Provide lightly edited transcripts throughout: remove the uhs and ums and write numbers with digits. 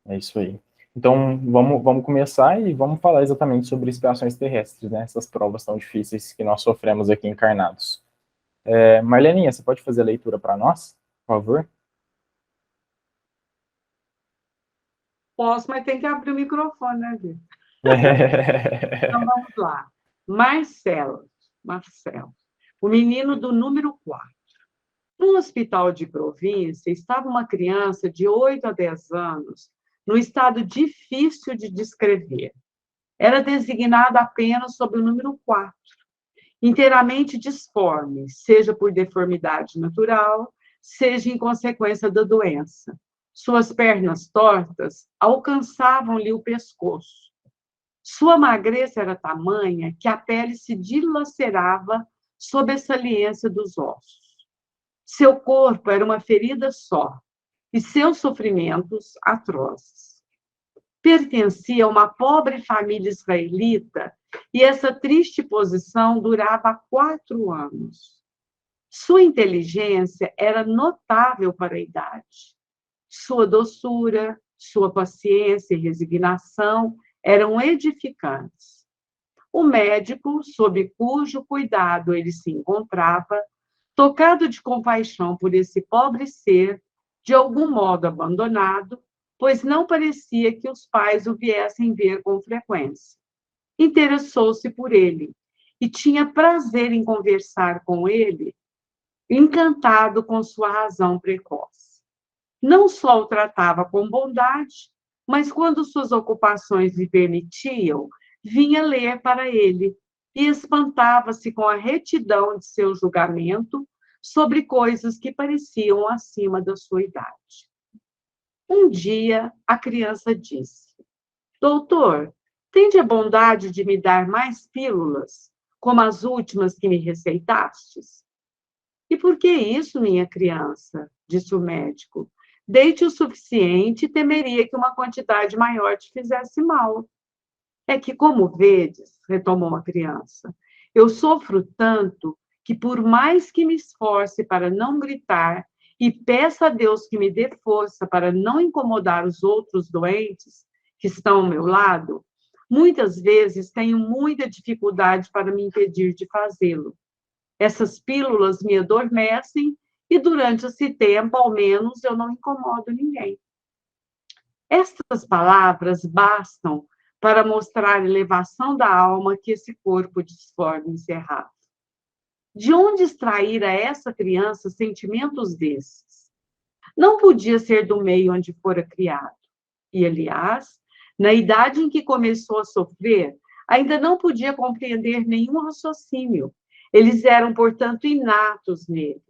É isso aí. Então, vamos começar e vamos falar exatamente sobre expiações terrestres, né? Essas provas tão difíceis que nós sofremos aqui encarnados. Marleninha, você pode fazer a leitura para nós, por favor? Posso, mas tem que abrir o microfone, né, Vitor? Então vamos lá. Marcelo, o menino do número 4. No hospital de província estava uma criança de 8 a 10 anos, num estado difícil de descrever. Era designada apenas sob o número 4, inteiramente disforme, seja por deformidade natural, seja em consequência da doença. Suas pernas tortas alcançavam-lhe o pescoço. Sua magreza era tamanha que a pele se dilacerava sob a saliência dos ossos. Seu corpo era uma ferida só, e seus sofrimentos atrozes. Pertencia a uma pobre família israelita, e essa triste posição durava 4 anos. Sua inteligência era notável para a idade. Sua doçura, sua paciência e resignação eram edificantes. O médico, sob cujo cuidado ele se encontrava, tocado de compaixão por esse pobre ser, de algum modo abandonado, pois não parecia que os pais o viessem ver com frequência. Interessou-se por ele e tinha prazer em conversar com ele, encantado com sua razão precoce. Não só o tratava com bondade, mas quando suas ocupações lhe permitiam, vinha ler para ele e espantava-se com a retidão de seu julgamento sobre coisas que pareciam acima da sua idade. Um dia, a criança disse: Doutor, tende a bondade de me dar mais pílulas, como as últimas que me receitastes? E por que isso, minha criança? Disse o médico. Deite o suficiente e temeria que uma quantidade maior te fizesse mal. É que, como vedes, retomou a criança, eu sofro tanto que, por mais que me esforce para não gritar e peça a Deus que me dê força para não incomodar os outros doentes que estão ao meu lado, muitas vezes tenho muita dificuldade para me impedir de fazê-lo. Essas pílulas me adormecem e, durante esse tempo, ao menos, eu não incomodo ninguém. Estas palavras bastam para mostrar a elevação da alma que esse corpo disforme encerrava. De onde extrair a essa criança sentimentos desses? Não podia ser do meio onde fora criado. E, aliás, na idade em que começou a sofrer, ainda não podia compreender nenhum raciocínio. Eles eram, portanto, inatos nele.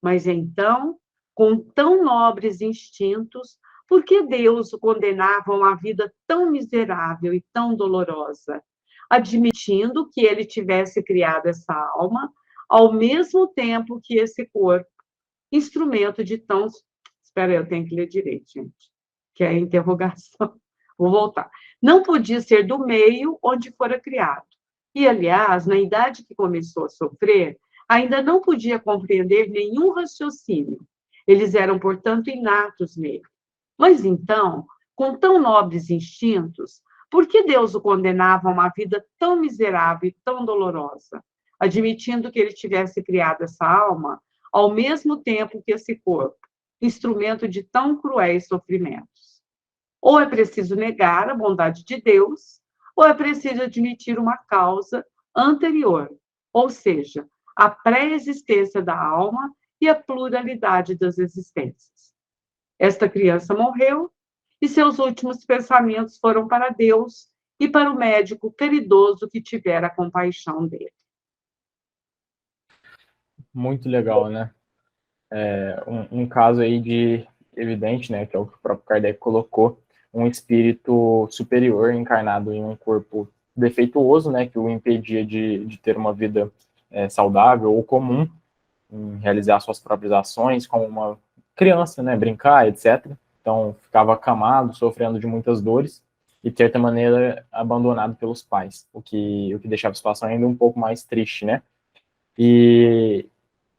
Mas então, com tão nobres instintos, por que Deus o condenava a uma vida tão miserável e tão dolorosa, admitindo que ele tivesse criado essa alma ao mesmo tempo que esse corpo, instrumento de tão... Espera aí, eu tenho que ler direito, gente, que é a interrogação. Vou voltar. Não podia ser do meio onde fora criado. E, aliás, na idade que começou a sofrer, ainda não podia compreender nenhum raciocínio. Eles eram, portanto, inatos nele. Mas então, com tão nobres instintos, por que Deus o condenava a uma vida tão miserável e tão dolorosa, admitindo que ele tivesse criado essa alma ao mesmo tempo que esse corpo, instrumento de tão cruéis sofrimentos? Ou é preciso negar a bondade de Deus, ou é preciso admitir uma causa anterior, ou seja, a pré-existência da alma e a pluralidade das existências. Esta criança morreu e seus últimos pensamentos foram para Deus e para o médico caridoso que tivera compaixão dele. Muito legal, né? Um caso aí de evidente, né, que é o que o próprio Kardec colocou, um espírito superior encarnado em um corpo defeituoso, né, que o impedia de ter uma vida saudável ou comum, em realizar suas próprias ações, como uma criança, né, brincar, etc. Então, ficava acamado, sofrendo de muitas dores e, de certa maneira, abandonado pelos pais, o que deixava a situação ainda um pouco mais triste, né? E,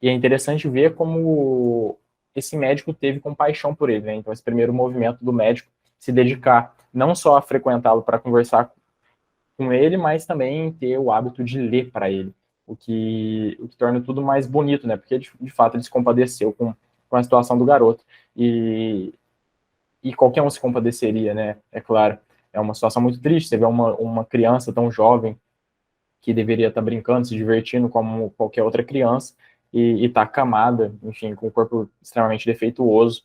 e é interessante ver como esse médico teve compaixão por ele, né? Então, esse primeiro movimento do médico se dedicar não só a frequentá-lo para conversar com ele, mas também ter o hábito de ler para ele, o que torna tudo mais bonito, né? Porque de fato ele se compadeceu com a situação do garoto e qualquer um se compadeceria, né? É claro, é uma situação muito triste. Você vê uma criança tão jovem que deveria estar brincando, se divertindo como qualquer outra criança e está acamada, enfim, com o corpo extremamente defeituoso,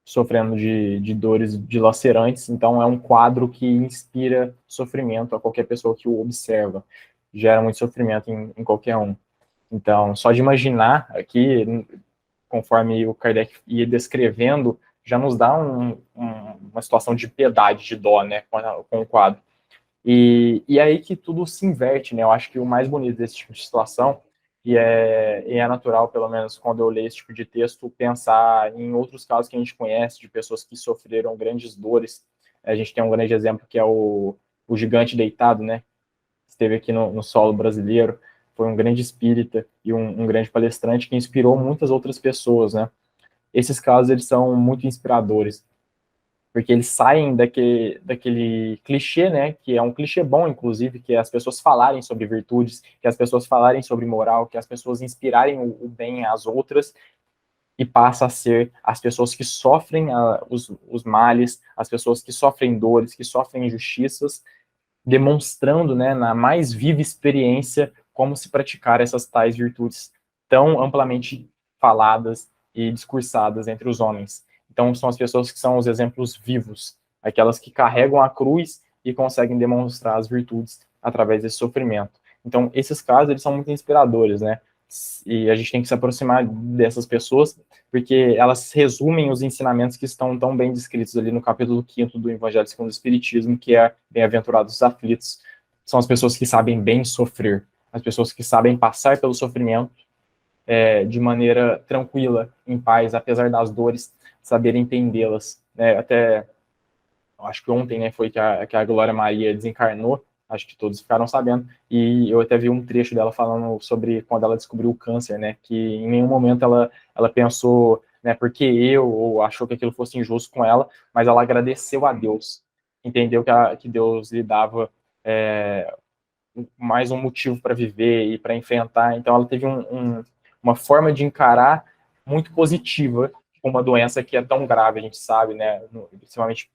sofrendo de dores dilacerantes. Então, é um quadro que inspira sofrimento a qualquer pessoa que o observa. Gera muito sofrimento em qualquer um. Então, só de imaginar aqui, conforme o Kardec ia descrevendo, já nos dá uma situação de piedade, de dó, né, com o quadro. E aí que tudo se inverte, né? Eu acho que o mais bonito desse tipo de situação, e é natural, pelo menos quando eu leio esse tipo de texto, pensar em outros casos que a gente conhece, de pessoas que sofreram grandes dores. A gente tem um grande exemplo que é o Gigante Deitado, né? Esteve aqui no solo brasileiro, foi um grande espírita e um grande palestrante que inspirou muitas outras pessoas, né? Esses casos, eles são muito inspiradores porque eles saem daquele clichê, né, que é um clichê bom, inclusive, que é as pessoas falarem sobre virtudes, que as pessoas falarem sobre moral, que as pessoas inspirarem o bem às outras, e passa a ser as pessoas que sofrem os males, as pessoas que sofrem dores, que sofrem injustiças, demonstrando, né, na mais viva experiência como se praticar essas tais virtudes tão amplamente faladas e discursadas entre os homens. Então, são as pessoas que são os exemplos vivos, aquelas que carregam a cruz e conseguem demonstrar as virtudes através desse sofrimento. Então, esses casos, eles são muito inspiradores, né? E a gente tem que se aproximar dessas pessoas, porque elas resumem os ensinamentos que estão tão bem descritos ali no capítulo 5º do Evangelho segundo o Espiritismo, que é Bem-aventurados os aflitos. São as pessoas que sabem bem sofrer, as pessoas que sabem passar pelo sofrimento de maneira tranquila, em paz, apesar das dores, saber entendê-las. Né? Até, acho que ontem, né, foi que a Glória Maria desencarnou, acho que todos ficaram sabendo, e eu até vi um trecho dela falando sobre quando ela descobriu o câncer, né, que em nenhum momento ela pensou, né, porque ou achou que aquilo fosse injusto com ela, mas ela agradeceu a Deus, entendeu que Deus lhe dava mais um motivo para viver e para enfrentar, então ela teve uma forma de encarar muito positiva uma doença que é tão grave, a gente sabe, né, principalmente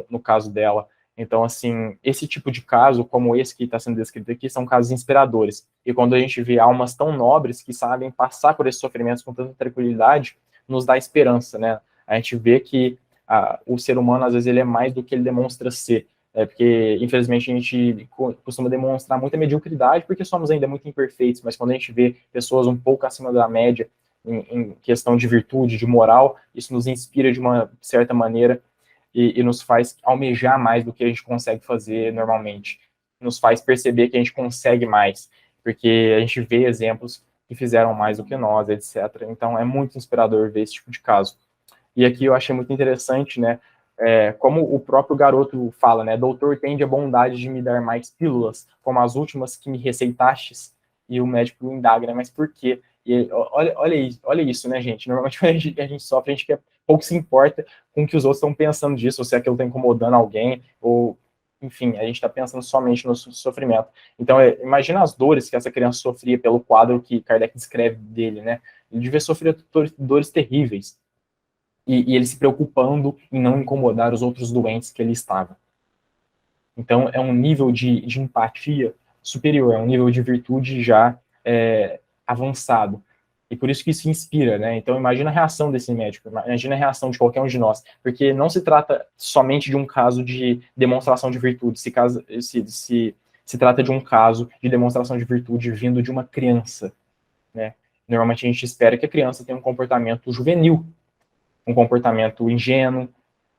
no caso dela. Então, assim, esse tipo de caso, como esse que está sendo descrito aqui, são casos inspiradores. E quando a gente vê almas tão nobres que sabem passar por esses sofrimentos com tanta tranquilidade, nos dá esperança, né? A gente vê que o ser humano, às vezes, ele é mais do que ele demonstra ser. Porque, infelizmente, a gente costuma demonstrar muita mediocridade porque somos ainda muito imperfeitos, mas quando a gente vê pessoas um pouco acima da média em questão de virtude, de moral, isso nos inspira de uma certa maneira e nos faz almejar mais do que a gente consegue fazer normalmente. Nos faz perceber que a gente consegue mais, porque a gente vê exemplos que fizeram mais do que nós, etc. Então é muito inspirador ver esse tipo de caso. E aqui eu achei muito interessante, né? Como o próprio garoto fala, né? Doutor, tende a bondade de me dar mais pílulas, como as últimas que me receitastes. E o médico indaga, né? Mas por quê? E olha isso, né, gente? Normalmente quando a gente sofre, a gente pouco se importa com o que os outros estão pensando disso, ou se aquilo está incomodando alguém, ou, enfim, a gente está pensando somente no sofrimento. Então, imagina as dores que essa criança sofria pelo quadro que Kardec descreve dele, né? Ele devia sofrer dores terríveis e ele se preocupando em não incomodar os outros doentes que ele estava. Então, é um nível de empatia superior, é um nível de virtude já avançado. E por isso que isso inspira, né? Então, imagina a reação desse médico, imagina a reação de qualquer um de nós, porque não se trata somente de um caso de demonstração de virtude, se trata de um caso de demonstração de virtude vindo de uma criança, né? Normalmente a gente espera que a criança tenha um comportamento juvenil, um comportamento ingênuo,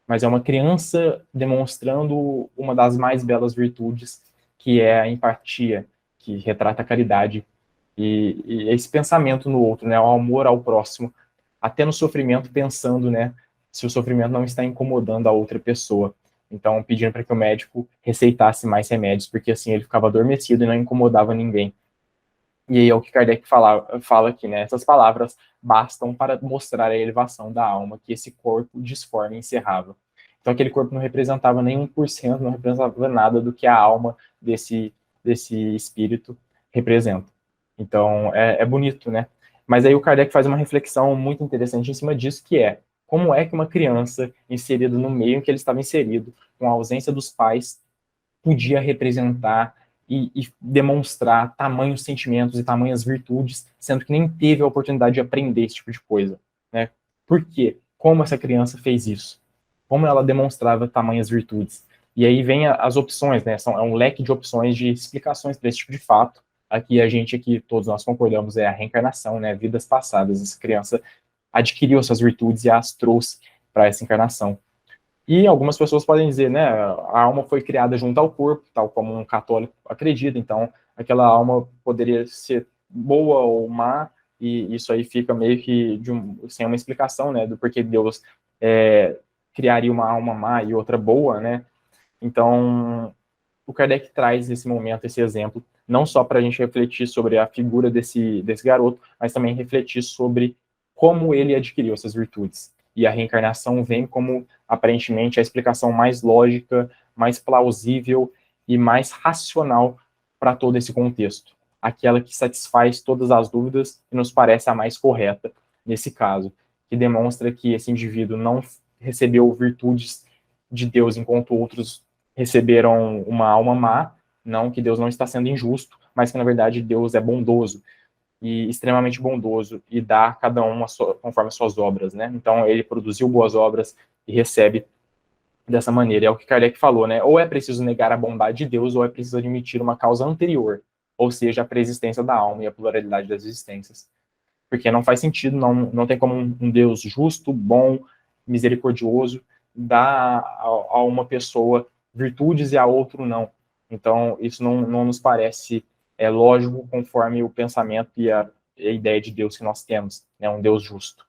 mas é uma criança demonstrando uma das mais belas virtudes, que é a empatia, que retrata a caridade e esse pensamento no outro, né, o amor ao próximo, até no sofrimento, pensando, né, se o sofrimento não está incomodando a outra pessoa. Então, pedindo para que o médico receitasse mais remédios, porque assim ele ficava adormecido e não incomodava ninguém. E aí é o que Kardec fala aqui, né? Essas palavras bastam para mostrar a elevação da alma que esse corpo disforme e encerrava. Então aquele corpo não representava nem 1%, não representava nada do que a alma desse espírito representa. Então é bonito, né? Mas aí o Kardec faz uma reflexão muito interessante em cima disso, que é como é que uma criança inserida no meio em que ele estava inserido, com a ausência dos pais, podia representar e demonstrar tamanhos sentimentos e tamanhas virtudes, sendo que nem teve a oportunidade de aprender esse tipo de coisa, né? Por quê? Como essa criança fez isso? Como ela demonstrava tamanhas virtudes? E aí vem as opções, né? É um leque de opções de explicações para esse tipo de fato. Aqui, todos nós concordamos, é a reencarnação, né? Vidas passadas. Essa criança adquiriu essas virtudes e as trouxe para essa encarnação. E algumas pessoas podem dizer, né, a alma foi criada junto ao corpo, tal como um católico acredita, então aquela alma poderia ser boa ou má, e isso aí fica meio que sem uma explicação, né, do porquê Deus criaria uma alma má e outra boa, né. Então, o Kardec traz nesse momento esse exemplo, não só para a gente refletir sobre a figura desse garoto, mas também refletir sobre como ele adquiriu essas virtudes. E a reencarnação vem como, aparentemente, a explicação mais lógica, mais plausível e mais racional para todo esse contexto. Aquela que satisfaz todas as dúvidas e nos parece a mais correta nesse caso, que demonstra que esse indivíduo não recebeu virtudes de Deus enquanto outros receberam uma alma má, não que Deus não está sendo injusto, mas que na verdade Deus é bondoso e extremamente bondoso e dá a cada um conforme as suas obras, né? Então ele produziu boas obras e recebe dessa maneira. É o que Kardec falou, né? Ou é preciso negar a bondade de Deus, ou é preciso admitir uma causa anterior, ou seja, a preexistência da alma e a pluralidade das existências. Porque não faz sentido, não tem como um Deus justo, bom, misericordioso dar a uma pessoa virtudes e a outro não. Então, isso não nos parece lógico conforme o pensamento e a ideia de Deus que nós temos, né? Um Deus justo.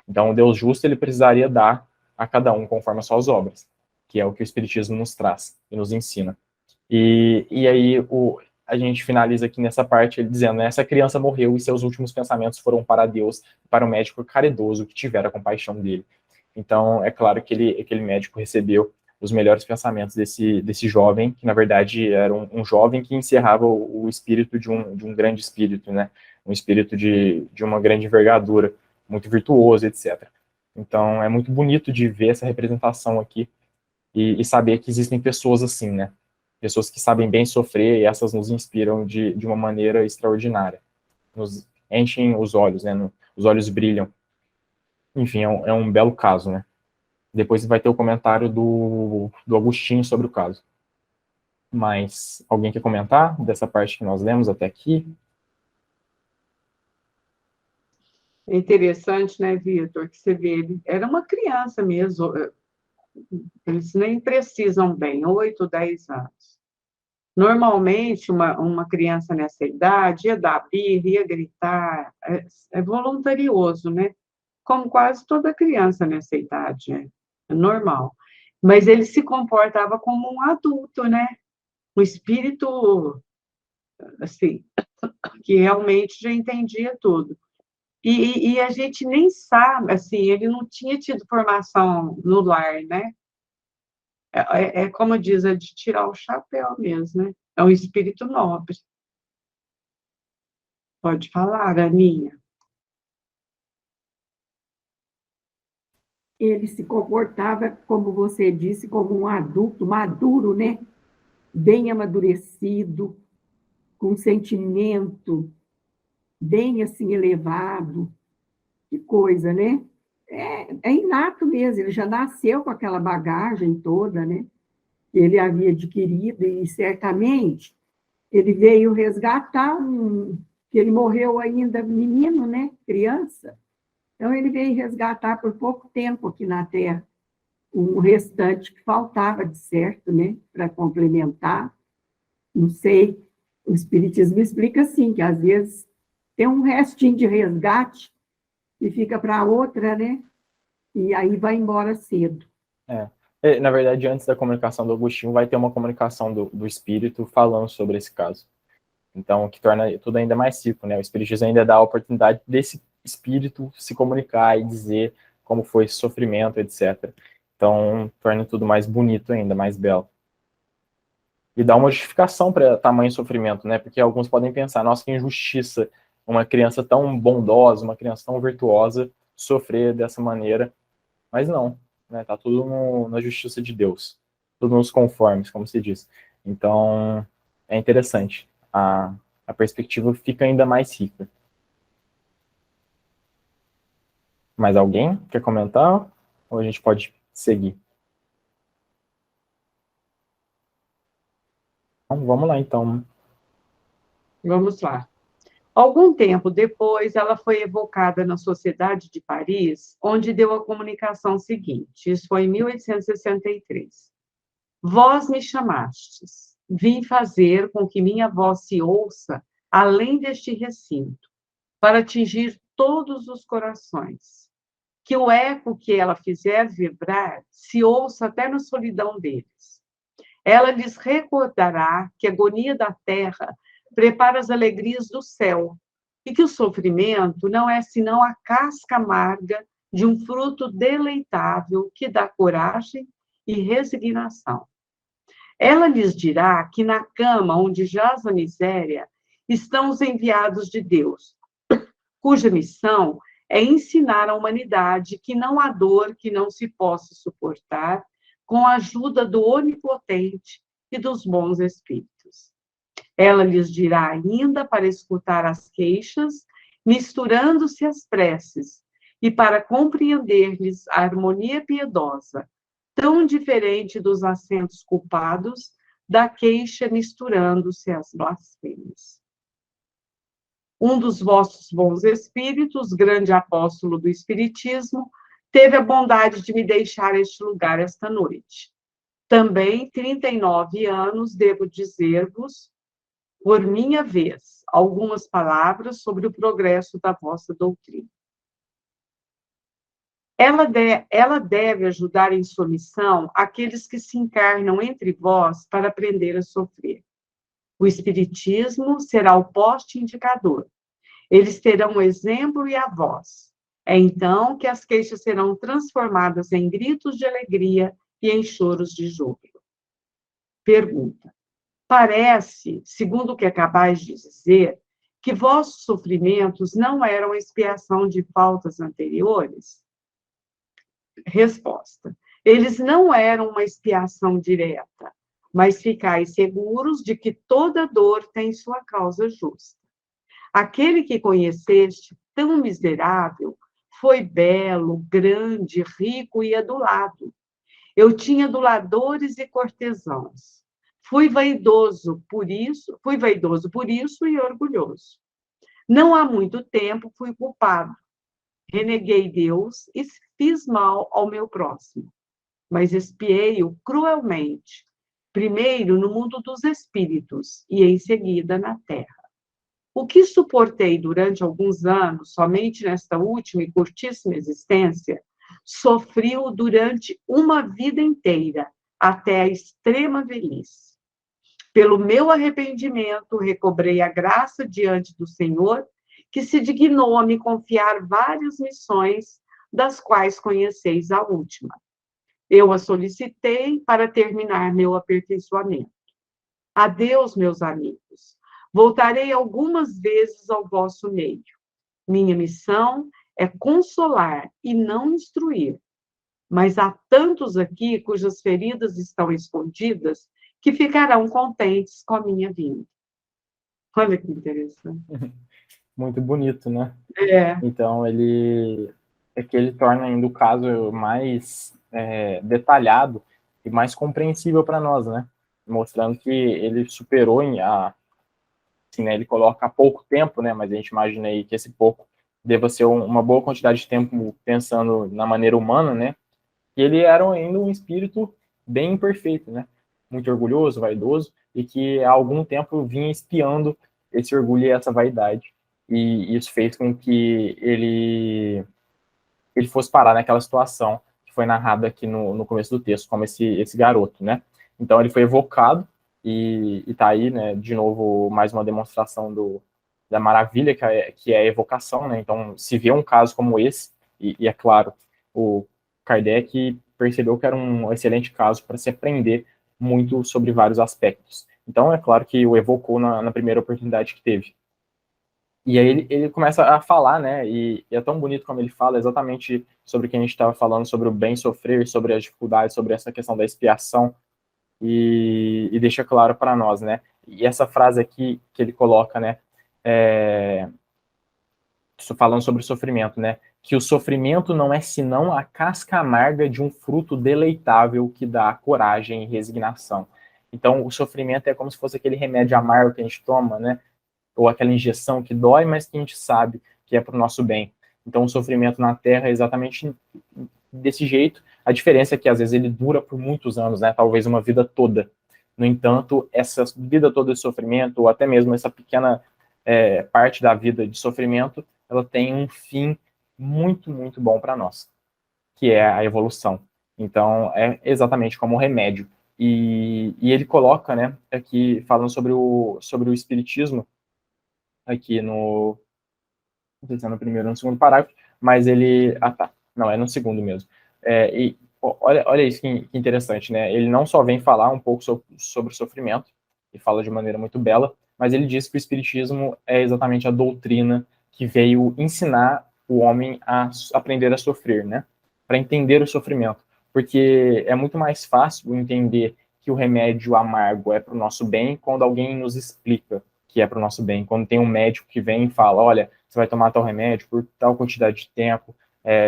Então, o Deus justo, ele precisaria dar a cada um conforme as suas obras, que é o que o Espiritismo nos traz e nos ensina. E aí a gente finaliza aqui nessa parte ele dizendo, né, essa criança morreu e seus últimos pensamentos foram para Deus, para o médico caridoso que tivera compaixão dele. Então, é claro que aquele médico recebeu os melhores pensamentos desse jovem, que na verdade era um jovem que encerrava o espírito de um grande espírito, né? Um espírito de uma grande envergadura, muito virtuoso, etc. Então, é muito bonito de ver essa representação aqui e saber que existem pessoas assim, né? Pessoas que sabem bem sofrer e essas nos inspiram de uma maneira extraordinária. Nos enchem os olhos, né? Os olhos brilham. Enfim, é um belo caso, né? Depois vai ter o comentário do Agostinho sobre o caso. Mas alguém quer comentar dessa parte que nós lemos até aqui? É interessante, né, Vitor, que você vê, ele era uma criança mesmo, eles nem precisam bem, 8, 10 anos. Normalmente, uma criança nessa idade ia dar birra, ia gritar, é voluntarioso, né? Como quase toda criança nessa idade, é normal. Mas ele se comportava como um adulto, né? Um espírito, assim, que realmente já entendia tudo. E a gente nem sabe, assim, ele não tinha tido formação no lar, né? Como diz, é de tirar o chapéu mesmo, né? É um espírito nobre. Pode falar, Aninha. Ele se comportava, como você disse, como um adulto maduro, né? Bem amadurecido, com sentimento bem assim elevado. Que coisa, né? É inato mesmo, ele já nasceu com aquela bagagem toda, né? Que ele havia adquirido e certamente ele veio resgatar que ele morreu ainda menino, né? Criança. Então ele veio resgatar por pouco tempo aqui na Terra um restante que faltava de certo, né? Para complementar. Não sei, o Espiritismo explica assim, que às vezes tem um restinho de resgate e fica para outra, né? E aí vai embora cedo. Na verdade, antes da comunicação do Agostinho, vai ter uma comunicação do espírito falando sobre esse caso. Então, o que torna tudo ainda mais rico, né? O espiritismo ainda dá a oportunidade desse espírito se comunicar e dizer como foi esse sofrimento, etc. Então, torna tudo mais bonito ainda, mais belo. E dá uma justificação para tamanho sofrimento, né? Porque alguns podem pensar, nossa, que injustiça, uma criança tão bondosa, uma criança tão virtuosa, sofrer dessa maneira. Mas não, né? Tá tudo na justiça de Deus. Tudo nos conformes, como se diz. Então, é interessante. A perspectiva fica ainda mais rica. Mais alguém quer comentar? Ou a gente pode seguir? Então, vamos lá, então. Vamos lá. Algum tempo depois, ela foi evocada na Sociedade de Paris, onde deu a comunicação seguinte. Isso foi em 1863. Vós me chamastes. Vim fazer com que minha voz se ouça além deste recinto, para atingir todos os corações. Que o eco que ela fizer vibrar se ouça até na solidão deles. Ela lhes recordará que a agonia da terra prepara as alegrias do céu e que o sofrimento não é senão a casca amarga de um fruto deleitável que dá coragem e resignação. Ela lhes dirá que na cama onde jaz a miséria estão os enviados de Deus, cuja missão é ensinar à humanidade que não há dor que não se possa suportar com a ajuda do Onipotente e dos bons espíritos. Ela lhes dirá ainda para escutar as queixas, misturando-se às preces, e para compreender-lhes a harmonia piedosa, tão diferente dos acentos culpados, da queixa misturando-se às blasfêmias. Um dos vossos bons espíritos, grande apóstolo do Espiritismo, teve a bondade de me deixar este lugar esta noite. Também, 39 anos, devo dizer-vos, por minha vez, algumas palavras sobre o progresso da vossa doutrina. Ela deve ajudar em sua missão aqueles que se encarnam entre vós para aprender a sofrer. O Espiritismo será o poste indicador. Eles terão o exemplo e a voz. É então que as queixas serão transformadas em gritos de alegria e em choros de júbilo. Pergunta. Parece, segundo o que acabais de dizer, que vossos sofrimentos não eram expiação de faltas anteriores? Resposta. Eles não eram uma expiação direta, mas ficais seguros de que toda dor tem sua causa justa. Aquele que conheceste, tão miserável, foi belo, grande, rico e adulado. Eu tinha aduladores e cortesãos. Fui vaidoso por isso e orgulhoso. Não há muito tempo fui culpado. Reneguei Deus e fiz mal ao meu próximo, mas expiei-o cruelmente, primeiro no mundo dos espíritos e em seguida na terra. O que suportei durante alguns anos, somente nesta última e curtíssima existência, sofri-o durante uma vida inteira, até a extrema velhice. Pelo meu arrependimento, recobrei a graça diante do Senhor, que se dignou a me confiar várias missões, das quais conheceis a última. Eu a solicitei para terminar meu aperfeiçoamento. Adeus, meus amigos. Voltarei algumas vezes ao vosso meio. Minha missão é consolar e não instruir. Mas há tantos aqui cujas feridas estão escondidas que ficarão contentes com a minha vinda. Olha que interessante. Muito bonito, né? É. Então, ele torna ainda o caso mais detalhado e mais compreensível para nós, né? Mostrando que ele superou assim, né, ele coloca há pouco tempo, né? Mas a gente imagina aí que esse pouco deva ser uma boa quantidade de tempo pensando na maneira humana, né? E ele era ainda um espírito bem imperfeito, né? Muito orgulhoso, vaidoso, e que há algum tempo vinha espiando esse orgulho e essa vaidade. E isso fez com que ele fosse parar naquela situação que foi narrada aqui no começo do texto, como esse garoto, né? Então ele foi evocado e tá aí, né, de novo, mais uma demonstração da maravilha que é a evocação, né? Então, se vê um caso como esse, e é claro, o Kardec percebeu que era um excelente caso para se aprender muito sobre vários aspectos. Então, é claro que o evocou na primeira oportunidade que teve. E aí ele começa a falar, né, e é tão bonito como ele fala exatamente sobre o que a gente estava falando, sobre o bem sofrer, sobre as dificuldades, sobre essa questão da expiação, e deixa claro para nós, né, e essa frase aqui que ele coloca, né, falando sobre o sofrimento, né, que o sofrimento não é senão a casca amarga de um fruto deleitável que dá coragem e resignação. Então, o sofrimento é como se fosse aquele remédio amargo que a gente toma, né, ou aquela injeção que dói, mas que a gente sabe que é para o nosso bem. Então, o sofrimento na Terra é exatamente desse jeito. A diferença é que, às vezes, ele dura por muitos anos, né? Talvez uma vida toda. No entanto, essa vida toda de sofrimento, ou até mesmo essa pequena parte da vida de sofrimento, ela tem um fim muito, muito bom para nós, que é a evolução. Então, é exatamente como um remédio. E ele coloca, né, aqui, falando sobre o espiritismo, aqui no. Não sei se é no primeiro ou no segundo parágrafo, mas ele. Ah, tá. Não, é no segundo mesmo. E olha isso que interessante, né? Ele não só vem falar um pouco sobre o sofrimento, e fala de maneira muito bela, mas ele diz que o Espiritismo é exatamente a doutrina que veio ensinar o homem a aprender a sofrer, né? Para entender o sofrimento. Porque é muito mais fácil entender que o remédio amargo é para o nosso bem quando alguém nos explica que é para o nosso bem. Quando tem um médico que vem e fala, olha, você vai tomar tal remédio por tal quantidade de tempo,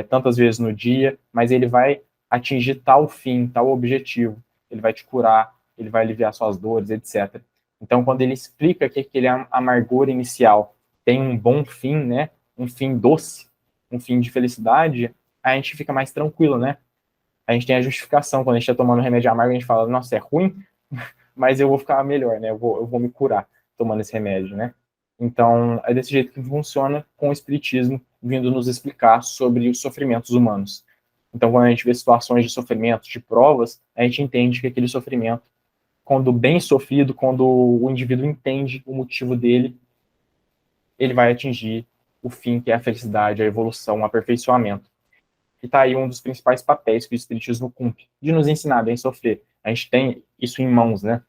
tantas vezes no dia, mas ele vai atingir tal fim, tal objetivo, ele vai te curar, ele vai aliviar suas dores, etc. Então, quando ele explica que aquele amargor inicial tem um bom fim, né, um fim doce, um fim de felicidade, a gente fica mais tranquilo, né? A gente tem a justificação, quando a gente está tomando remédio amargo, a gente fala, nossa, é ruim, mas eu vou ficar melhor, né? Eu vou me curar tomando esse remédio, né? Então, é desse jeito que funciona com o Espiritismo vindo nos explicar sobre os sofrimentos humanos. Então, quando a gente vê situações de sofrimento, de provas, a gente entende que aquele sofrimento, quando bem sofrido, quando o indivíduo entende o motivo dele, ele vai atingir o fim, que é a felicidade, a evolução, o aperfeiçoamento. E está aí um dos principais papéis que o Espiritismo cumpre, de nos ensinar a bem sofrer. A gente tem isso em mãos, né?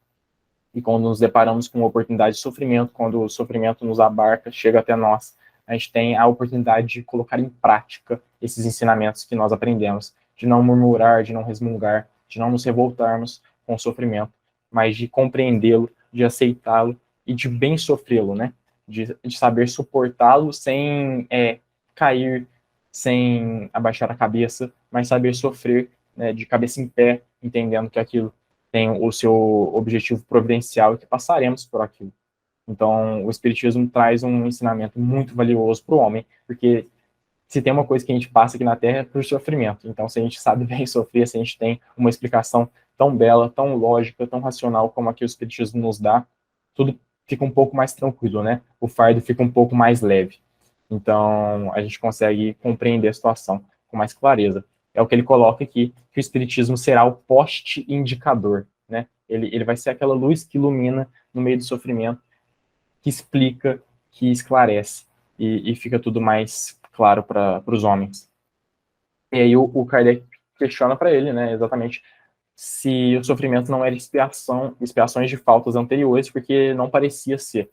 E quando nos deparamos com uma oportunidade de sofrimento, quando o sofrimento nos abarca, chega até nós, a gente tem a oportunidade de colocar em prática esses ensinamentos que nós aprendemos, de não murmurar, de não resmungar, de não nos revoltarmos com o sofrimento, mas de compreendê-lo, de aceitá-lo e de bem sofrê-lo, né? De saber suportá-lo sem cair, sem abaixar a cabeça, mas saber sofrer, né, de cabeça em pé, entendendo que aquilo tem o seu objetivo providencial e que passaremos por aquilo. Então, o Espiritismo traz um ensinamento muito valioso para o homem, porque se tem uma coisa que a gente passa aqui na Terra é por sofrimento. Então, se a gente sabe bem sofrer, se a gente tem uma explicação tão bela, tão lógica, tão racional como a que o Espiritismo nos dá, tudo fica um pouco mais tranquilo, né? O fardo fica um pouco mais leve. Então, a gente consegue compreender a situação com mais clareza. É o que ele coloca aqui, que o Espiritismo será o poste indicador, né? Ele vai ser aquela luz que ilumina no meio do sofrimento, que explica, que esclarece, e fica tudo mais claro para os homens. E aí o Kardec questiona para ele, né, exatamente, se o sofrimento não era expiações de faltas anteriores, porque não parecia ser.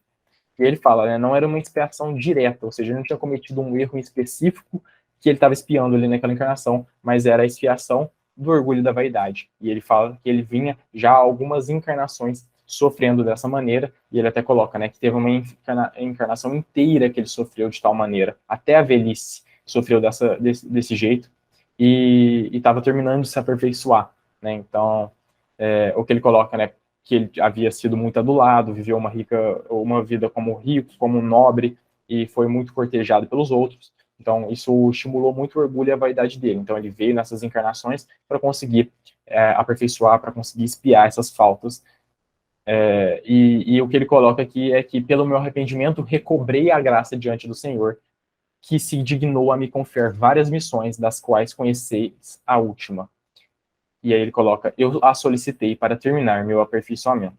E ele fala, né, não era uma expiação direta, ou seja, ele não tinha cometido um erro específico que ele estava espiando ali naquela encarnação, mas era a expiação do orgulho da vaidade. E ele fala que ele vinha já algumas encarnações sofrendo dessa maneira, e ele até coloca, né, que teve uma encarnação inteira que ele sofreu de tal maneira, até a velhice sofreu desse jeito, e estava terminando de se aperfeiçoar, né, então, o que ele coloca, né, que ele havia sido muito adulado, viveu uma vida como rico, como nobre, e foi muito cortejado pelos outros. Então, isso estimulou muito o orgulho e a vaidade dele. Então, ele veio nessas encarnações para conseguir aperfeiçoar, para conseguir expiar essas faltas. E o que ele coloca aqui é que, pelo meu arrependimento, recobrei a graça diante do Senhor, que se dignou a me confiar várias missões, das quais conheceis a última. E aí ele coloca, eu a solicitei para terminar meu aperfeiçoamento.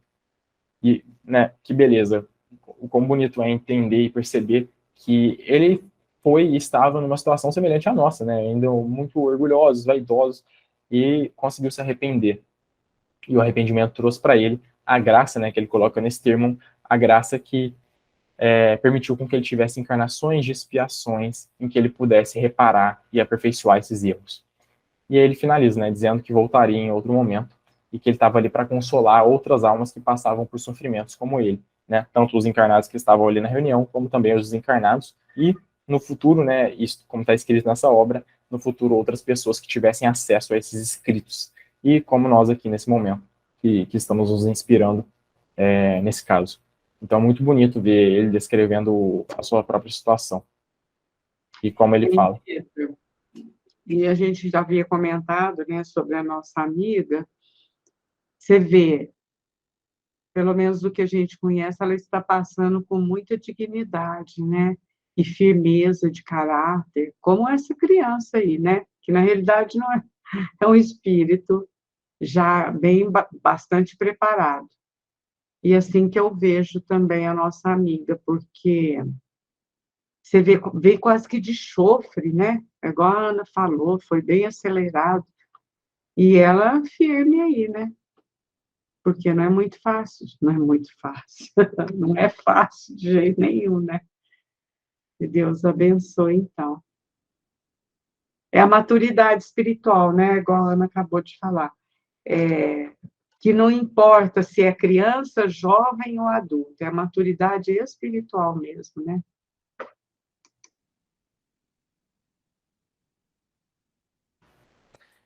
E, né, que beleza. O quão bonito é entender e perceber que ele foi e estava numa situação semelhante à nossa, né, ainda muito orgulhosos, vaidosos, e conseguiu se arrepender. E o arrependimento trouxe para ele a graça, né, que ele coloca nesse termo, a graça que permitiu com que ele tivesse encarnações de expiações em que ele pudesse reparar e aperfeiçoar esses erros. E aí ele finaliza, né, dizendo que voltaria em outro momento e que ele estava ali para consolar outras almas que passavam por sofrimentos como ele, né, tanto os encarnados que estavam ali na reunião, como também os desencarnados, e no futuro, né, isso como está escrito nessa obra, no futuro outras pessoas que tivessem acesso a esses escritos, e como nós aqui nesse momento, que estamos nos inspirando nesse caso. Então, é muito bonito ver ele descrevendo a sua própria situação. E como ele fala. E a gente já havia comentado, né, sobre a nossa amiga. Você vê, pelo menos do que a gente conhece, ela está passando com muita dignidade, né? E firmeza de caráter, como essa criança aí, né? Que na realidade não é um espírito já bem bastante preparado. E assim que eu vejo também a nossa amiga, porque você vê quase que de chofre, né? Igual a Ana falou, foi bem acelerado. E ela firme aí, né? Porque não é muito fácil, não é muito fácil. Não é fácil de jeito nenhum, né? Que Deus abençoe, então. É a maturidade espiritual, né? Igual a Ana acabou de falar. Que não importa se é criança, jovem ou adulto, é a maturidade espiritual mesmo, né?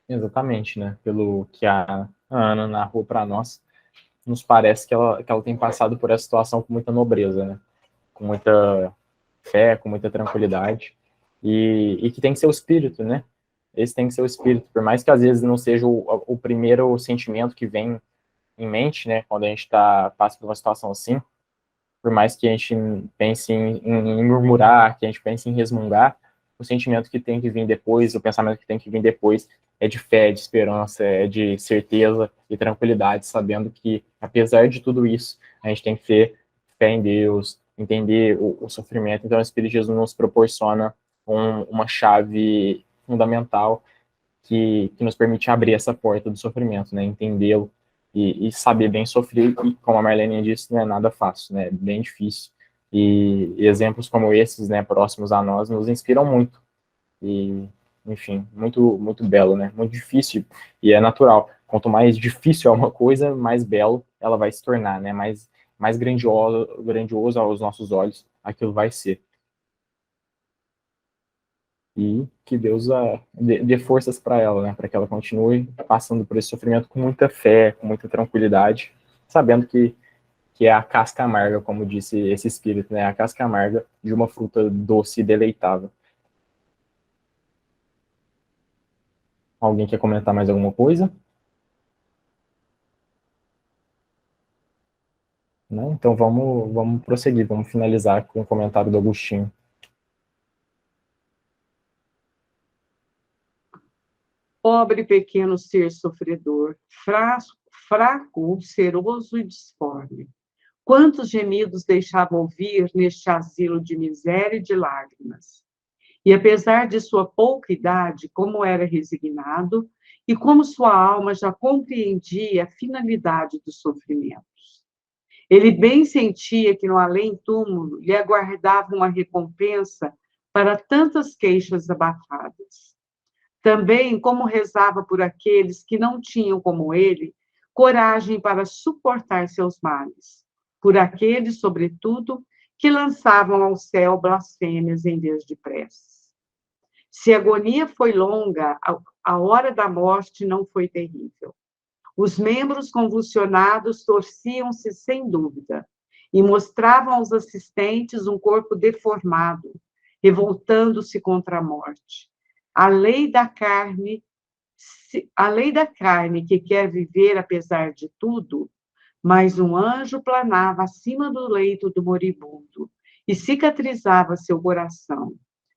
Exatamente, né? Pelo que a Ana narrou para nós, nos parece que ela tem passado por essa situação com muita nobreza, né? Com muita fé, com muita tranquilidade. E que tem que ser o espírito, né? Esse tem que ser o espírito. Por mais que às vezes não seja o primeiro sentimento que vem em mente, né? Quando a gente passa por uma situação assim, por mais que a gente pense em murmurar, que a gente pense em resmungar, o sentimento que tem que vir depois, o pensamento que tem que vir depois é de fé, de esperança, é de certeza e tranquilidade, sabendo que, apesar de tudo isso, a gente tem que ter fé em Deus, entender o sofrimento. Então, o Espírito de Jesus nos proporciona uma chave fundamental que nos permite abrir essa porta do sofrimento, né? Entendê-lo e saber bem sofrer, e como a Marlene disse, não é nada fácil, né? É bem difícil. E exemplos como esses, né, próximos a nós, nos inspiram muito. E, enfim, muito, muito belo, né? Muito difícil e é natural. Quanto mais difícil é uma coisa, mais belo ela vai se tornar, né? Mais grandioso aos nossos olhos aquilo vai ser. E que Deus dê forças para ela, né, para que ela continue passando por esse sofrimento com muita fé, com muita tranquilidade, sabendo que é a casca amarga, como disse esse espírito, né, a casca amarga de uma fruta doce e deleitável. Alguém quer comentar mais alguma coisa? Não? Então vamos prosseguir, vamos finalizar com o comentário do Agostinho. Pobre pequeno ser sofredor, fraco, ulceroso e disforme. Quantos gemidos deixava ouvir neste asilo de miséria e de lágrimas? E apesar de sua pouca idade, como era resignado, e como sua alma já compreendia a finalidade dos sofrimentos. Ele bem sentia que no além-túmulo lhe aguardava uma recompensa para tantas queixas abafadas. Também como rezava por aqueles que não tinham, como ele, coragem para suportar seus males, por aqueles, sobretudo, que lançavam ao céu blasfêmias em vez de preces. Se a agonia foi longa, a hora da morte não foi terrível. Os membros convulsionados torciam-se sem dúvida e mostravam aos assistentes um corpo deformado, revoltando-se contra a morte. A lei da carne que quer viver apesar de tudo, mas um anjo planava acima do leito do moribundo e cicatrizava seu coração.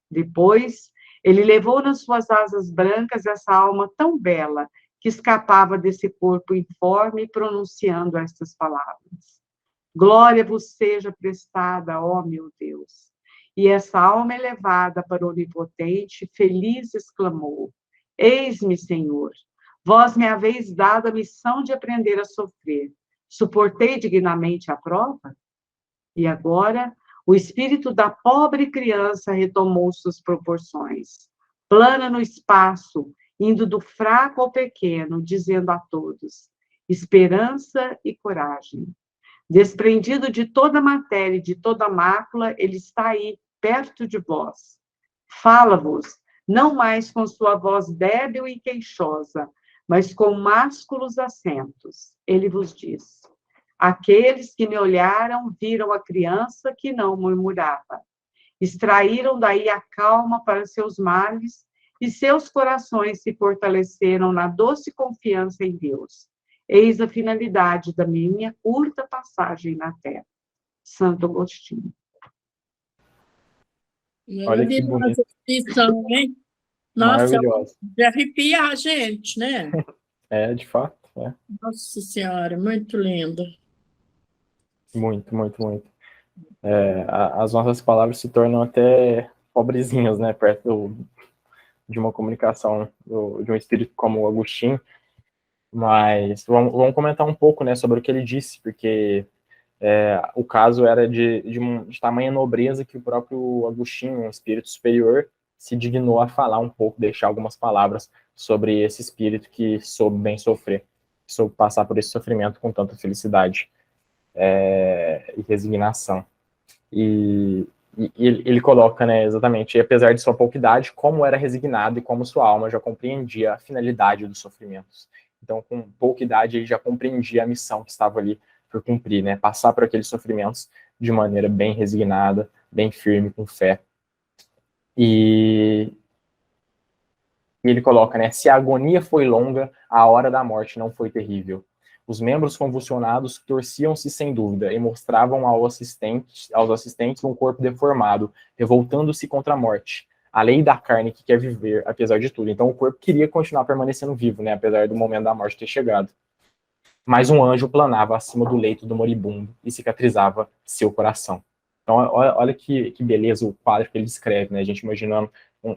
Depois, ele levou nas suas asas brancas essa alma tão bela que escapava desse corpo informe, pronunciando estas palavras: Glória vos seja prestada, ó meu Deus. E essa alma elevada para o Onipotente, feliz exclamou: Eis-me, Senhor, Vós me haveis dado a missão de aprender a sofrer. Suportei dignamente a prova? E agora, o espírito da pobre criança retomou suas proporções. Plana no espaço, indo do fraco ao pequeno, dizendo a todos: esperança e coragem. Desprendido de toda matéria e de toda mácula, ele está aí, perto de vós. Fala-vos, não mais com sua voz débil e queixosa, mas com másculos acentos. Ele vos diz: aqueles que me olharam viram a criança que não murmurava. Extraíram daí a calma para seus males e seus corações se fortaleceram na doce confiança em Deus. Eis a finalidade da minha curta passagem na Terra. Santo Agostinho. Olha que bonito. Maravilhosa lição, hein? Nossa, Maravilhosa. de arrepiar a gente, né? De fato. Nossa Senhora, muito linda. Muito, muito, muito. As nossas palavras se tornam até pobrezinhas, né? Perto de uma comunicação de um espírito como o Agostinho. Mas vamos comentar um pouco, né, sobre o que ele disse, porque o caso era de tamanha nobreza que o próprio Agostinho, um espírito superior, se dignou a falar um pouco, deixar algumas palavras sobre esse espírito que soube bem sofrer, soube passar por esse sofrimento com tanta felicidade e resignação. E ele coloca, né, exatamente, apesar de sua pouca idade, como era resignado e como sua alma já compreendia a finalidade dos sofrimentos. Então, com pouca idade, ele já compreendia a missão que estava ali por cumprir, né, passar por aqueles sofrimentos de maneira bem resignada, bem firme, com fé. E ele coloca, né, se a agonia foi longa, a hora da morte não foi terrível. Os membros convulsionados torciam-se sem dúvida e mostravam aos assistentes um corpo deformado, revoltando-se contra a morte. A lei da carne que quer viver, apesar de tudo. Então o corpo queria continuar permanecendo vivo, né, apesar do momento da morte ter chegado. Mas um anjo planava acima do leito do moribundo e cicatrizava seu coração. Então olha que beleza o quadro que ele descreve, né, a gente imaginando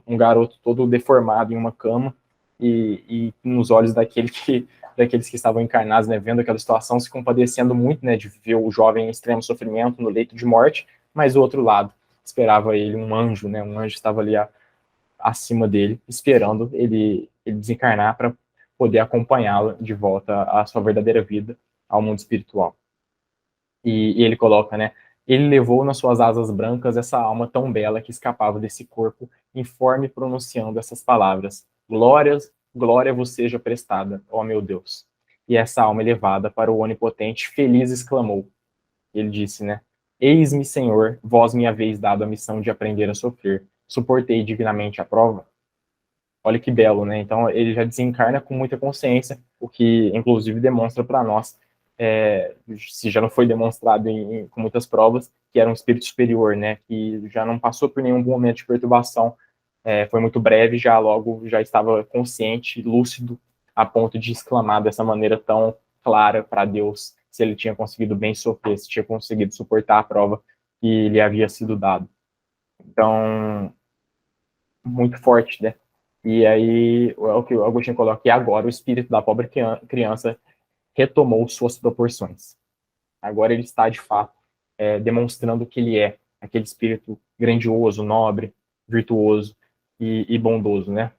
um garoto todo deformado em uma cama e nos olhos daqueles que estavam encarnados, né, vendo aquela situação, se compadecendo muito, né, de ver o jovem em extremo sofrimento no leito de morte, mas do outro lado esperava ele um anjo, né, um anjo estava ali acima dele, esperando ele desencarnar para poder acompanhá-lo de volta à sua verdadeira vida, ao mundo espiritual. E ele coloca, né, ele levou nas suas asas brancas essa alma tão bela que escapava desse corpo informe, pronunciando essas palavras: glória vos seja prestada, ó meu Deus. E essa alma elevada para o onipotente, feliz exclamou. Ele disse, né, eis-me, Senhor, vós me haveis dado a missão de aprender a sofrer. Suportei dignamente a prova. Olha que belo, né? Então ele já desencarna com muita consciência, o que inclusive demonstra para nós, se já não foi demonstrado com muitas provas, que era um espírito superior, né? Que já não passou por nenhum momento de perturbação, foi muito breve, já estava consciente, lúcido, a ponto de exclamar dessa maneira tão clara para Deus se ele tinha conseguido bem sofrer, se tinha conseguido suportar a prova que lhe havia sido dada. Então, muito forte, né? E aí, o que o Agostinho coloca, e agora o espírito da pobre criança retomou suas proporções. Agora ele está, de fato, demonstrando que ele é aquele espírito grandioso, nobre, virtuoso e bondoso, né?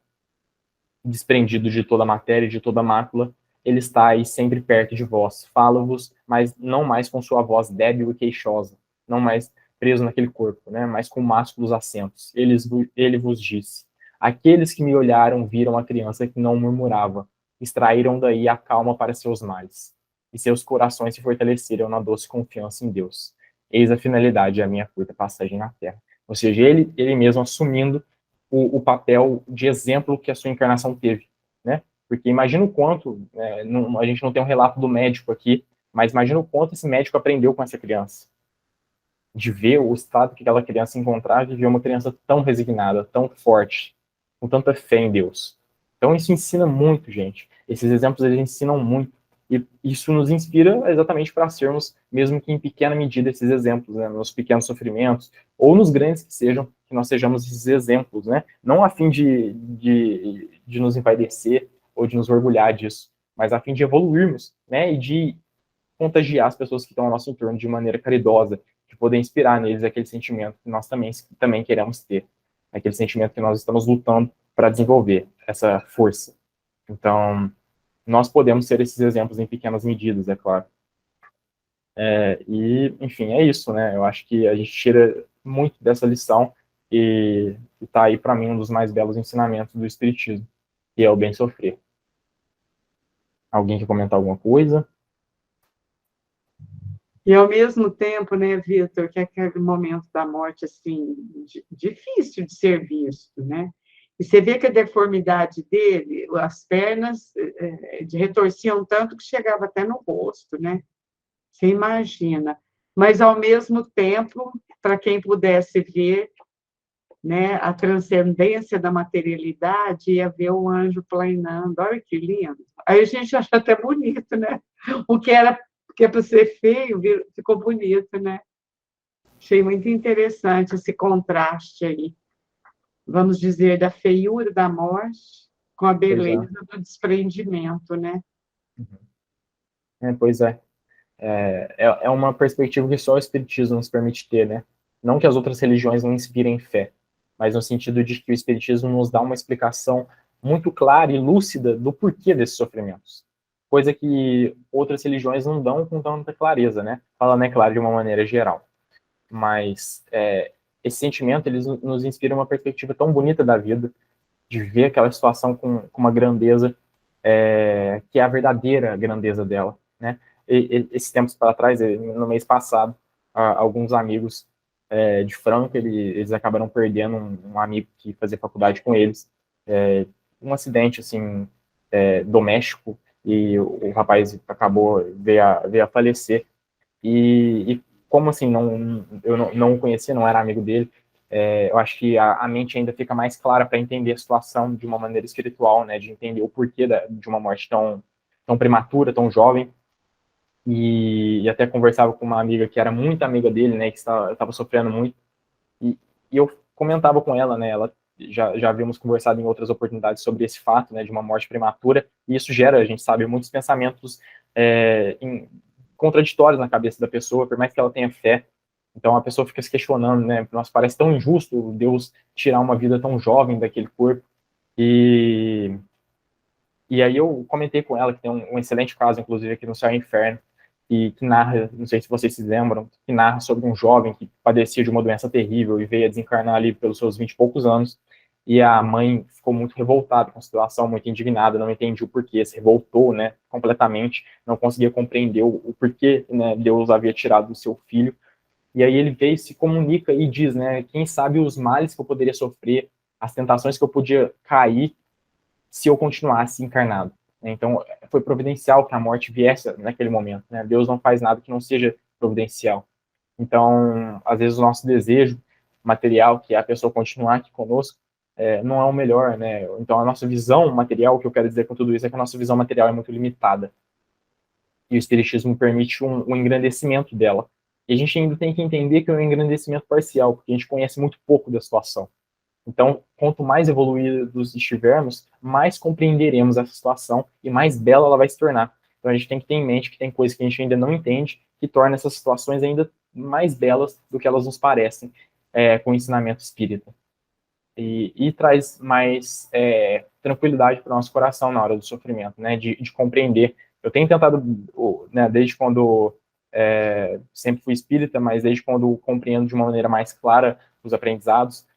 Desprendido de toda a matéria e de toda a mácula, ele está aí sempre perto de vós. Fala-vos, mas não mais com sua voz débil e queixosa, não mais preso naquele corpo, né? Mas com másculos assentos. Ele vos disse: aqueles que me olharam viram a criança que não murmurava, extraíram daí a calma para seus males, e seus corações se fortaleceram na doce confiança em Deus. Eis a finalidade da minha curta passagem na Terra. Ou seja, ele mesmo assumindo o papel de exemplo que a sua encarnação teve, né? Porque imagina o quanto, a gente não tem um relato do médico aqui, mas imagina o quanto esse médico aprendeu com essa criança. De ver o estado que aquela criança encontrava, de ver uma criança tão resignada, tão forte, com tanta fé em Deus. Então isso ensina muito, gente. Esses exemplos, eles ensinam muito. E isso nos inspira exatamente para sermos, mesmo que em pequena medida, esses exemplos, né? Nos pequenos sofrimentos, ou nos grandes que sejam, que nós sejamos esses exemplos, né? Não a fim de nos envaidecer, ou de nos orgulhar disso, mas a fim de evoluirmos, né, e de contagiar as pessoas que estão ao nosso entorno de maneira caridosa, de poder inspirar neles aquele sentimento que nós também queremos ter, aquele sentimento que nós estamos lutando para desenvolver, essa força. Então, nós podemos ser esses exemplos em pequenas medidas, é claro. E, enfim, é isso, né? Eu acho que a gente tira muito dessa lição e está aí, para mim, um dos mais belos ensinamentos do Espiritismo, que é o bem sofrer. Alguém quer comentar alguma coisa? E, ao mesmo tempo, né, Vitor, que é aquele momento da morte, assim, difícil de ser visto, né? E você vê que a deformidade dele, as pernas retorciam tanto que chegava até no rosto, né? Você imagina. Mas, ao mesmo tempo, para quem pudesse ver, né, a transcendência da materialidade, ia ver o anjo planando. Olha que lindo. Aí a gente acha até bonito, né? O que era para ser feio, ficou bonito, né? Achei muito interessante esse contraste aí, vamos dizer, da feiura da morte com a beleza do desprendimento, né? Pois é. É uma perspectiva que só o Espiritismo nos permite ter, né? Não que as outras religiões não inspirem fé, mas no sentido de que o Espiritismo nos dá uma explicação muito clara e lúcida do porquê desses sofrimentos. Coisa que outras religiões não dão com tanta clareza, né? Falando, é claro, de uma maneira geral. Mas esse sentimento, eles nos inspira uma perspectiva tão bonita da vida, de ver aquela situação com uma grandeza que é a verdadeira grandeza dela, né? Esses tempos para trás, no mês passado, alguns amigos de Franca, eles acabaram perdendo um amigo que fazia faculdade com eles, um acidente, assim, doméstico, e o rapaz veio a falecer, e como, assim, eu não o conhecia, não era amigo dele, eu acho que a mente ainda fica mais clara para entender a situação de uma maneira espiritual, né, de entender o porquê de uma morte tão prematura, tão jovem, e até conversava com uma amiga que era muito amiga dele, né, que estava sofrendo muito, e eu comentava com ela, né, ela já havíamos conversado em outras oportunidades sobre esse fato, né, de uma morte prematura, e isso gera, a gente sabe, muitos pensamentos contraditórios na cabeça da pessoa, por mais que ela tenha fé. Então a pessoa fica se questionando, né, nossa, parece tão injusto Deus tirar uma vida tão jovem daquele corpo, e aí eu comentei com ela que tem um excelente caso, inclusive, aqui no Céu e Inferno, que narra, não sei se vocês se lembram, que narra sobre um jovem que padecia de uma doença terrível e veio a desencarnar ali pelos seus 20 e poucos anos, e a mãe ficou muito revoltada com a situação, muito indignada, não entendia o porquê, se revoltou, né, completamente, não conseguia compreender o porquê, né, Deus havia tirado do seu filho, e aí ele veio, se comunica e diz, né, quem sabe os males que eu poderia sofrer, as tentações que eu podia cair se eu continuasse encarnado. Então, foi providencial que a morte viesse naquele momento, né? Deus não faz nada que não seja providencial. Então, às vezes o nosso desejo material, que é a pessoa continuar aqui conosco, não é o melhor, né? Então, a nossa visão material, o que eu quero dizer com tudo isso é que a nossa visão material é muito limitada. E o Espiritismo permite um engrandecimento dela. E a gente ainda tem que entender que é um engrandecimento parcial, porque a gente conhece muito pouco da situação. Então, quanto mais evoluídos estivermos, mais compreenderemos essa situação e mais bela ela vai se tornar. Então, a gente tem que ter em mente que tem coisas que a gente ainda não entende, que torna essas situações ainda mais belas do que elas nos parecem com o ensinamento espírita. E traz mais tranquilidade para o nosso coração na hora do sofrimento, né, de compreender. Eu tenho tentado, né, desde quando sempre fui espírita, mas desde quando compreendo de uma maneira mais clara os aprendizados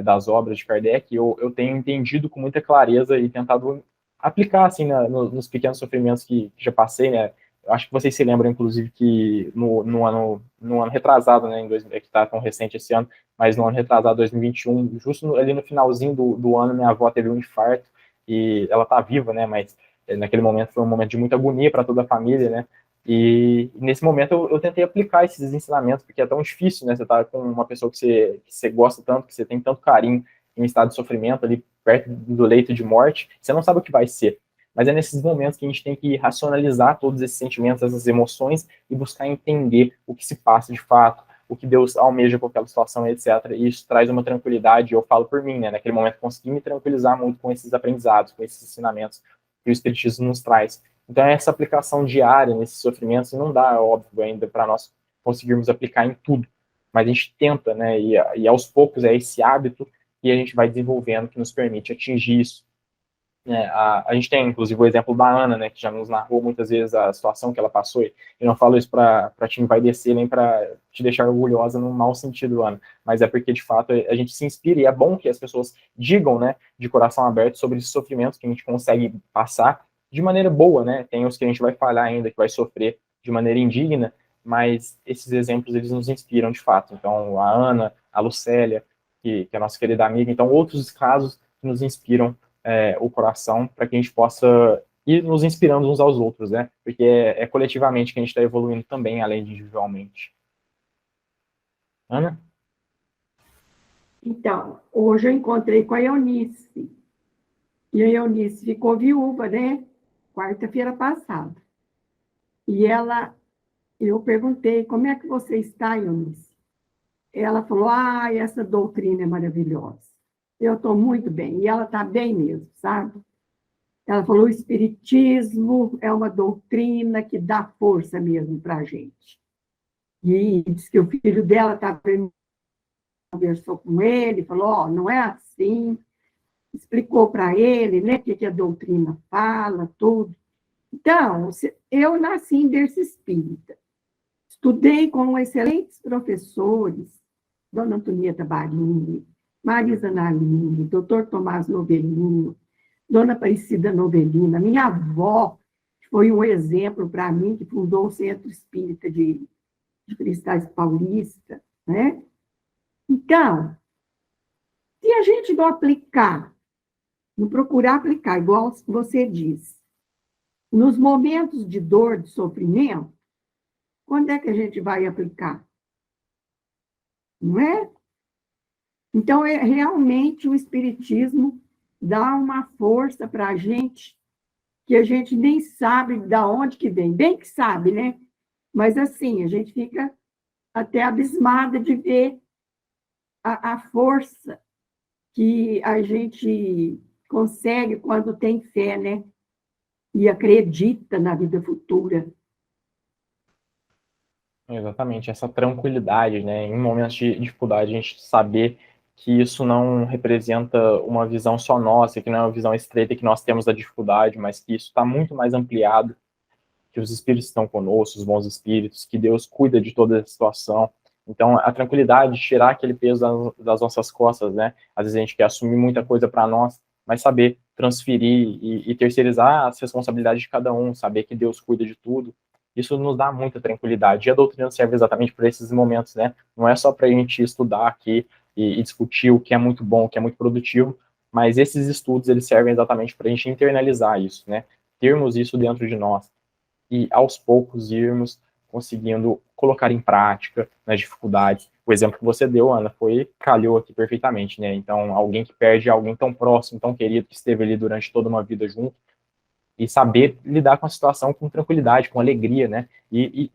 das obras de Kardec, eu tenho entendido com muita clareza e tentado aplicar, assim, nos pequenos sofrimentos que já passei, né. Eu acho que vocês se lembram, inclusive, que no ano retrasado, né, que está tão recente esse ano, mas no ano retrasado, 2021, justo ali no finalzinho do ano, minha avó teve um infarto, e ela está viva, né, mas naquele momento foi um momento de muita agonia para toda a família, né, e nesse momento eu tentei aplicar esses ensinamentos, porque é tão difícil, né, você tá com uma pessoa que você gosta tanto, que você tem tanto carinho, em estado de sofrimento, ali perto do leito de morte, você não sabe o que vai ser. Mas é nesses momentos que a gente tem que racionalizar todos esses sentimentos, essas emoções, e buscar entender o que se passa de fato, o que Deus almeja com aquela situação, etc. E isso traz uma tranquilidade, eu falo por mim, né? Naquele momento consegui me tranquilizar muito com esses aprendizados, com esses ensinamentos, que o Espiritismo nos traz. Então, essa aplicação diária nesses sofrimentos não dá, óbvio, ainda para nós conseguirmos aplicar em tudo, mas a gente tenta, né, e aos poucos é esse hábito que a gente vai desenvolvendo que nos permite atingir isso. A gente tem, inclusive, o exemplo da Ana, né, que já nos narrou muitas vezes a situação que ela passou, e eu não falo isso para te envaidecer, nem para te deixar orgulhosa no mau sentido, Ana, mas é porque, de fato, a gente se inspira, e é bom que as pessoas digam, né, de coração aberto sobre esses sofrimentos que a gente consegue passar de maneira boa, né, tem os que a gente vai falhar ainda, que vai sofrer de maneira indigna, mas esses exemplos, eles nos inspiram, de fato. Então, a Ana, a Lucélia, que é a nossa querida amiga, então, outros casos que nos inspiram o coração, para que a gente possa ir nos inspirando uns aos outros, né? Porque é coletivamente que a gente está evoluindo também, além de individualmente. Ana? Então, hoje eu encontrei com a Eunice. E a Eunice ficou viúva, né? Quarta-feira passada. E eu perguntei, como é que você está, Eunice? Ela falou, essa doutrina é maravilhosa. Eu estou muito bem. E ela está bem mesmo, sabe? Ela falou, o Espiritismo é uma doutrina que dá força mesmo para a gente. E disse que o filho dela conversou com ele, falou, não é assim, explicou para ele, né, o que a doutrina fala, tudo. Então, eu nasci em berço espírita. Estudei com excelentes professores, Dona Antonieta Barini, Marisa Naline, Dr. Tomás Novelino, Dona Aparecida Novelina, minha avó foi um exemplo para mim, que fundou o Centro Espírita de Cristais Paulista, né? Então, se a gente não aplicar, não procurar aplicar, igual você disse, nos momentos de dor, de sofrimento, quando é que a gente vai aplicar? Não é? Então, realmente o Espiritismo dá uma força para a gente que a gente nem sabe de onde que vem. Bem que sabe, né? Mas, assim, a gente fica até abismada de ver a força que a gente consegue quando tem fé, né? E acredita na vida futura. Exatamente, essa tranquilidade, né? Em momentos de dificuldade, a gente saber que isso não representa uma visão só nossa, que não é uma visão estreita que nós temos da dificuldade, mas que isso está muito mais ampliado, que os espíritos estão conosco, os bons espíritos, que Deus cuida de toda a situação. Então, a tranquilidade, tirar aquele peso das nossas costas, né? Às vezes a gente quer assumir muita coisa para nós, mas saber transferir e terceirizar as responsabilidades de cada um, saber que Deus cuida de tudo, isso nos dá muita tranquilidade. E a doutrina serve exatamente por esses momentos, né? Não é só para a gente estudar aqui e discutir o que é muito bom, o que é muito produtivo, mas esses estudos, eles servem exatamente para a gente internalizar isso, né? Termos isso dentro de nós e aos poucos irmos conseguindo colocar em prática nas dificuldades. O exemplo que você deu, Ana, calhou aqui perfeitamente, né? Então, alguém que perde alguém tão próximo, tão querido, que esteve ali durante toda uma vida junto, e saber lidar com a situação com tranquilidade, com alegria, né? E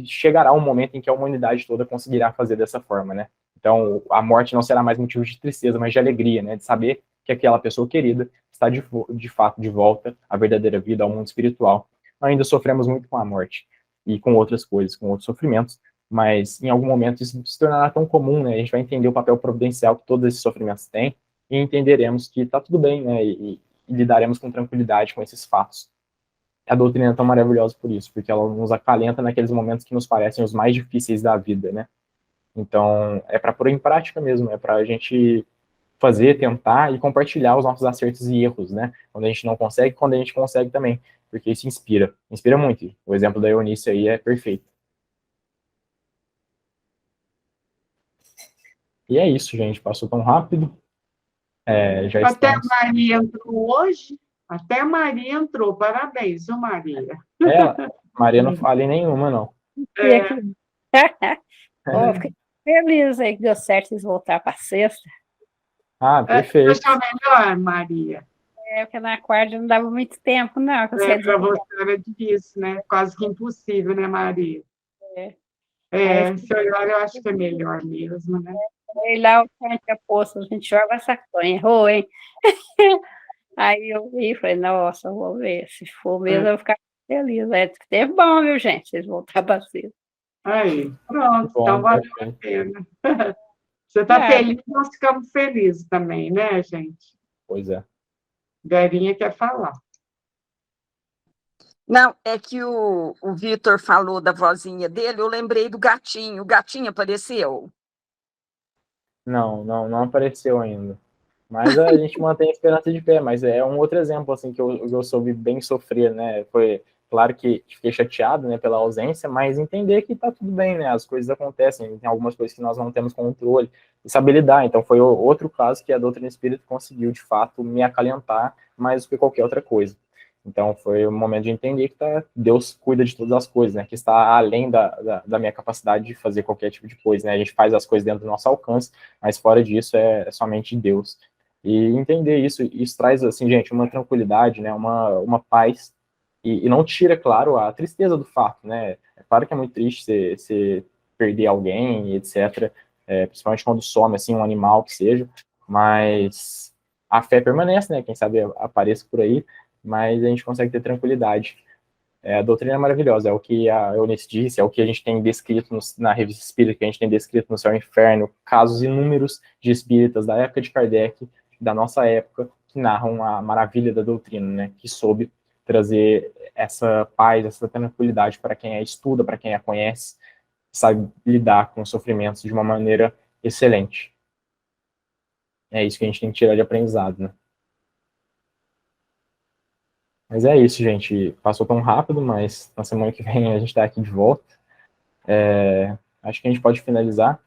chegará um momento em que a humanidade toda conseguirá fazer dessa forma, né? Então, a morte não será mais motivo de tristeza, mas de alegria, né? De saber que aquela pessoa querida está de fato de volta à verdadeira vida, ao mundo espiritual. Ainda sofremos muito com a morte e com outras coisas, com outros sofrimentos, mas em algum momento isso se tornará tão comum, né? A gente vai entender o papel providencial que todos esses sofrimentos têm e entenderemos que está tudo bem, né? E lidaremos com tranquilidade com esses fatos. A doutrina é tão maravilhosa por isso, porque ela nos acalenta naqueles momentos que nos parecem os mais difíceis da vida, né? Então, é para pôr em prática mesmo, é para a gente fazer, tentar e compartilhar os nossos acertos e erros, né? Quando a gente não consegue, quando a gente consegue também, porque isso inspira muito. O exemplo da Eunice aí é perfeito. E é isso, gente, passou tão rápido. Já Até estamos... a Maria entrou hoje. Até a Maria entrou. Parabéns, viu, Maria? Maria não falha em nenhuma, não. Fiquei feliz aí que deu certo eles voltar para sexta. Perfeito. Você achou melhor, Maria? Porque na quarta não dava muito tempo, não. Para você era difícil, né? Quase que impossível, né, Maria? Esse horário eu acho que é melhor mesmo, né? E lá o frente a poço, a gente joga saconha, hein? Aí eu vi e falei, nossa, eu vou ver. Se for mesmo, eu vou ficar feliz. É, teve bom, viu, gente? Vocês voltar para cima. Aí, pronto, então Bom, valeu a perfeito. pena. Você está É, feliz, nós ficamos felizes também, né, gente? Pois é. Verinha quer falar. Não, é que o Vitor falou da vozinha dele, eu lembrei do gatinho. O gatinho apareceu? Não apareceu ainda. Mas a gente mantém a esperança de pé, mas é um outro exemplo, assim, que eu soube bem sofrer, né? Foi, claro que fiquei chateado, né, pela ausência, mas entender que tá tudo bem, né? As coisas acontecem, tem algumas coisas que nós não temos controle e saber lidar. Então foi outro caso que a doutrina espírita conseguiu, de fato, me acalentar mais do que qualquer outra coisa. Então foi um momento de entender que Deus cuida de todas as coisas, né? Que está além da minha capacidade de fazer qualquer tipo de coisa, né? A gente faz as coisas dentro do nosso alcance, mas fora disso é somente Deus. E entender isso traz, assim, gente, uma tranquilidade, né, uma paz, e não tira, claro, a tristeza do fato, né, é claro que é muito triste você perder alguém, etc., principalmente quando some, assim, um animal que seja, mas a fé permanece, né, quem sabe apareça por aí, mas a gente consegue ter tranquilidade. A doutrina é maravilhosa, é o que a Eunice disse, é o que a gente tem descrito na revista Espírita, que a gente tem descrito no Céu e Inferno, casos inúmeros de espíritas da época de Kardec, da nossa época, que narram a maravilha da doutrina, né, que soube trazer essa paz, essa tranquilidade para quem a estuda, para quem a conhece, sabe lidar com os sofrimentos de uma maneira excelente. É isso que a gente tem que tirar de aprendizado, né. Mas é isso, gente. Passou tão rápido, mas na semana que vem a gente está aqui de volta. Acho que a gente pode finalizar.